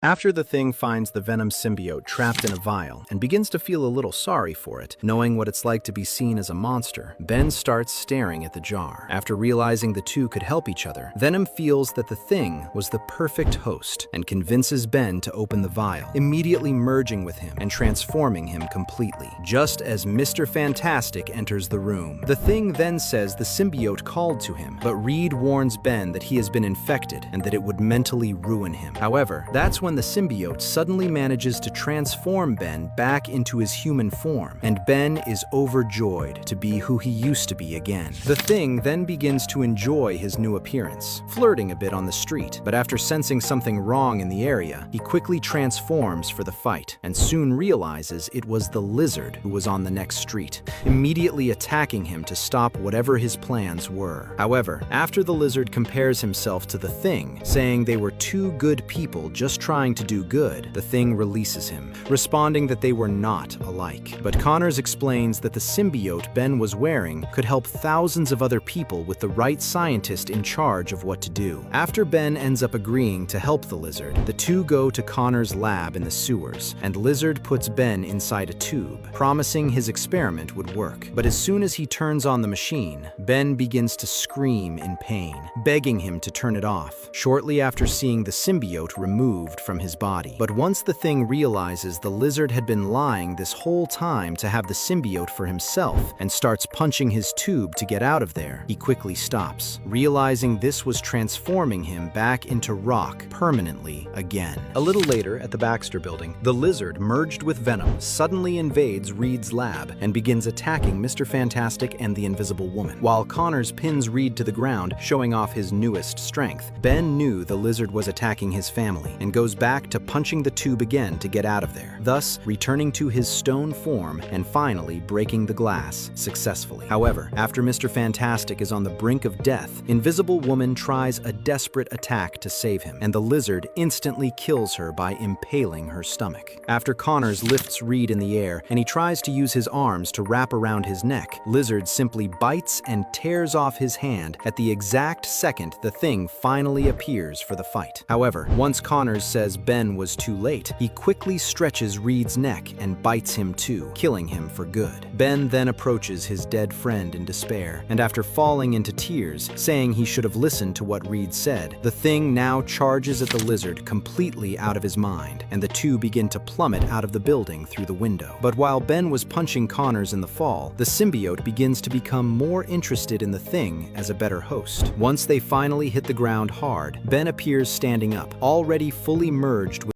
After the thing finds the venom symbiote trapped in a vial and begins to feel a little sorry for it, knowing what it's like to be seen as a monster, Ben starts staring at the jar. After realizing the two could help each other, Venom feels that the thing was the perfect host and convinces Ben to open the vial, immediately merging with him and transforming him completely, just as Mr. Fantastic enters the room. The thing then says the symbiote called to him, but Reed warns Ben that he has been infected and that it would mentally ruin him. However, that's when the symbiote suddenly manages to transform Ben back into his human form, and Ben is overjoyed to be who he used to be again. The thing then begins to enjoy his new appearance, flirting a bit on the street, but after sensing something wrong in the area, he quickly transforms for the fight, and soon realizes it was the lizard who was on the next street, immediately attacking him to stop whatever his plans were. However, after the lizard compares himself to the thing, saying they were two good people just trying to do good, the thing releases him, responding that they were not alike. But Connors explains that the symbiote Ben was wearing could help thousands of other people with the right scientist in charge of what to do. After Ben ends up agreeing to help the lizard, the two go to Connors' lab in the sewers, and Lizard puts Ben inside a tube, promising his experiment would work. But as soon as he turns on the machine, Ben begins to scream in pain, begging him to turn it off, shortly after seeing the symbiote removed from his body. But once the thing realizes the lizard had been lying this whole time to have the symbiote for himself and starts punching his tube to get out of there, he quickly stops, realizing this was transforming him back into rock permanently again. A little later, at the Baxter building, the lizard, merged with Venom, suddenly invades Reed's lab and begins attacking Mr. Fantastic and the Invisible Woman. While Connors pins Reed to the ground, showing off his newest strength, Ben knew the lizard was attacking his family and goes back to punching the tube again to get out of there, thus returning to his stone form and finally breaking the glass successfully. However, after Mr. Fantastic is on the brink of death, Invisible Woman tries a desperate attack to save him, and the lizard instantly kills her by impaling her stomach. After Connors lifts Reed in the air and he tries to use his arms to wrap around his neck, Lizard simply bites and tears off his hand at the exact second the thing finally appears for the fight. However, once Connors says Ben was too late, he quickly stretches Reed's neck and bites him too, killing him for good. Ben then approaches his dead friend in despair, and after falling into tears, saying he should have listened to what Reed said, the thing now charges at the lizard completely out of his mind, and the two begin to plummet out of the building through the window. But while Ben was punching Connors in the fall, the symbiote begins to become more interested in the thing as a better host. Once they finally hit the ground hard, Ben appears standing up, already fully merged with